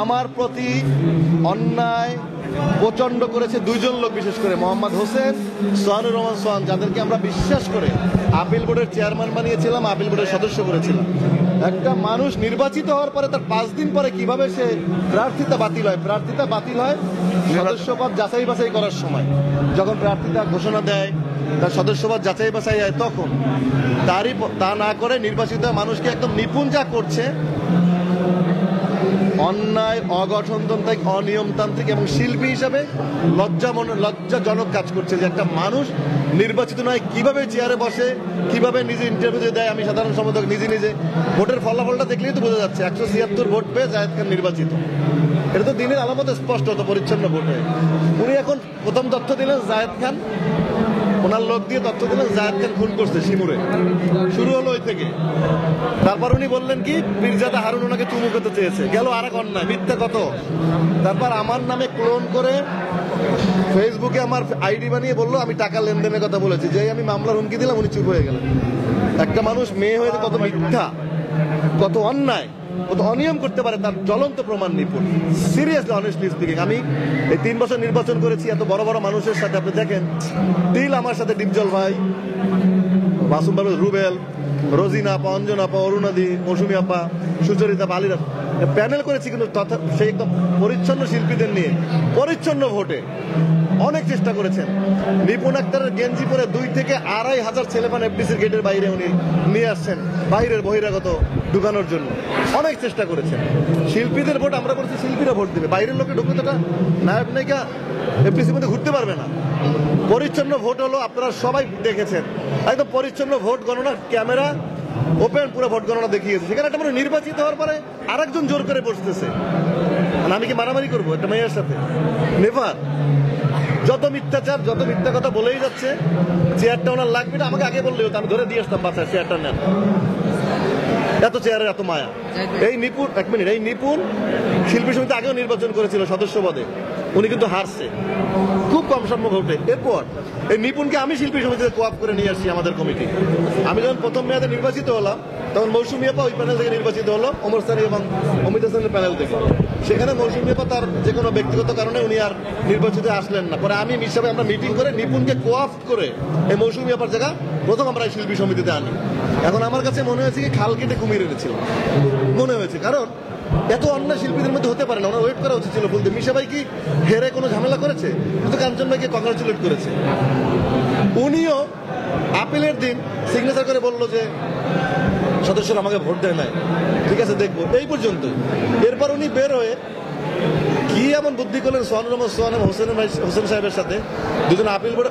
আমার প্রতি অন্যায় প্রচন্ড করেছে দুইজন লোক, বিশেষ করে মোহাম্মদ হোসেন, সোহানুর রহমান সোহান, যাদেরকে আমরা বিশ্বাস করে আপিল বোর্ডের চেয়ারম্যান বানিয়েছিলাম, আপিল বোর্ডের সদস্য করেছিলাম। একটা মানুষ নির্বাচিত হওয়ার পরে তার 5 দিন পরে কিভাবে সে প্রার্থিতা বাতিল হয় সদস্যপদ যাচাই বাছাই করার সময়, যখন প্রার্থিতা ঘোষণা দেয়, তার সদস্যপদ যাচাই বাছাই হয়, তখন তা না করে নির্বাচিত মানুষকে একদম নিপুণ যা করছে, অন্যায়, অগঠনতান্ত্রিক, অনিয়মতান্ত্রিক এবং শিল্পী হিসাবে লজ্জাজনক কাজ করছে। যে একটা মানুষ নির্বাচিত নয়, কিভাবে চেয়ারে বসে, কিভাবে নিজে ইন্টারভিউ দেয়। আমি সাধারণ সম্পাদক নিজে ভোটের ফলাফলটা দেখলেই তো বোঝা যাচ্ছে 176 ভোট পেয়ে জায়েদ খান নির্বাচিত। এটা তো দিনের আলামতে স্পষ্ট, হতো পরিচ্ছন্ন ভোটে। উনি এখন প্রথম তথ্য দিলেন জায়েদ খান, ওনার লোক দিয়ে তথ্য দিলেন জায়েদ খান খুন করছে শিমুরে, শুরু হলো ওই থেকে। তারপর উনি বললেন কি পীরজাদা হারুন ওনাকে চুমু করতে চেয়েছে, গেল আরেক অন্যায়, মিথ্যা কত। তারপর আমার নামে ক্লোন করে ফেসবুকে আমার আইডি বানিয়ে বললো আমি টাকা লেনদেনের কথা বলেছি, যেই আমি মামলার হুমকি দিলাম উনি চুপ হয়ে গেলেন। একটা মানুষ মেয়ে হয়ে কত মিথ্যা, কত অন্যায়, কত অনিয়ম করতে পারে, তার জ্বলন্ত প্রমাণ নিপুণ। সিরিয়াসলি, অনেস্টলি স্পিকিং, আমি এই 3 বছর নির্বাচন করেছি এত বড় বড় মানুষের সাথে। আপনি দেখেন তিল আমার সাথে, ডিপজল ভাই, মাসুম বাবু, রুবেল, রোজিনা আপা, অঞ্জন আপা, অরুণাদি, মৌসুমী আপা, সুচরিতা, আলিরা প্যানেল করেছি, কিন্তু সেই একদম পরিচ্ছন্ন শিল্পীদের নিয়ে পরিচ্ছন্ন ভোটে অনেক চেষ্টা করেছেন। নিপুণ আক্তারের গেঞ্জি পরে 2 থেকে 2.5 হাজার ছেলেপান এফডিসির গেটের বাইরে উনি নিয়ে আসছেন, বাইরের বহিরাগত ঢুকানোর জন্য অনেক চেষ্টা করেছেন। শিল্পীদের ভোট আমরা বলছি শিল্পীরা ভোট দেবে, বাইরের লোকে ঢুকলে তো নায়ক নায়িকা এফডিসির মধ্যে ঘুরতে পারবে না। পরিচ্ছন্ন ভোট হলো, আপনারা সবাই দেখেছেন, একদম পরিচ্ছন্ন ভোট গণনা, ক্যামেরা ওপেন, পুরো ভোট গণনা দেখিয়েছে। সেখানে একটা মানে নির্বাচিত হওয়ার পরে আরেকজন জোর করে বসতেছে। আমি কি মারামারি করবো একটা মেয়ের সাথে? নেভার। যত মিথ্যাচার, যত মিথ্যা কথা বলেই যাচ্ছে। চেয়ারটা ওনার লাগবে না, আমাকে আগে বললে হতো, আমি ধরে দিয়ে আসতাম, বাচ্চা চেয়ারটা নেন। এত চেয়ারের এত মায়া। এই নিপুণ, 1 মিনিট, এই নিপুণ শিল্পী সমিতি আগেও নির্বাচন করেছিল সদস্য পদে, উনি কিন্তু হারছে খুব কম সম্ভব ভোটে। এরপর এই নিপুণকে আমি শিল্পী সমিতিতে কোঅপ করে নিয়ে আসছি আমাদের কমিটি। আমি যখন প্রথম মেয়াদে নির্বাচিত হলাম, তখন মৌসুমী আপা ওই প্যানেল থেকে নির্বাচিত হলো, ওমর সানি এবং অমিত হাসানের প্যানেল থেকে। সেখানে মৌসুমী আপা তার যে কোনো ব্যক্তিগত কারণে উনি আর নির্বাচিত আসলেন না। পরে আমি হিসাবে আমরা মিটিং করে নিপুণকে কোঅপ করে এই মৌসুমী আপার জায়গা প্রথম আমরা এই শিল্পী সমিতিতে আনি। এখন আমার কাছে মনে হয়েছে কি খাল কেটে কুমির এনেছিল মনে হয়েছে, কারণ এত অন্যায় শিল্পীদের মধ্যে হতে পারে না। ওনার ওয়েট করা উচিত ছিল বলতে। মিশা ভাই কি হেরে কোনো ঝামেলা করেছে? কিন্তু কাঞ্চন ভাইকে কংগ্রাচুলেট করেছে। উনিও আপিলের দিন সিগনেচার করে বললো যে সদস্যরা আমাকে ভোট দেয় নাই, ঠিক আছে দেখবো, এই পর্যন্ত। এরপর উনি বের হয়ে কি এমন বুদ্ধি করলেন সোহানুর রহমান সোহান এবং হোসেন সাহেবের সাথে, দুজন আপিল বোর্ড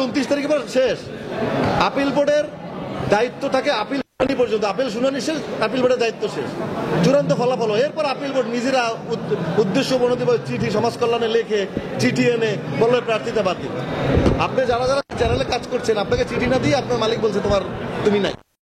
29 তারিখে পর শেষ। আপিল বোর্ডের দায়িত্ব থাকে আপিল পর্যন্ত, আপিল শুনানি শেষ, আপিল বোর্ডের দায়িত্ব শেষ, চূড়ান্ত ফলাফল। এরপর আপিল বোর্ড নিজেরা উদ্দেশ্য প্রণোদিত চিঠি, সমাজ কল্যাণে লেখে চিঠি এনে বললো প্রার্থিতা বাতিল। আপনি যারা চ্যানেলে কাজ করছেন, আপনাকে চিঠি না দিয়ে আপনার মালিক বলছে তুমি নাই।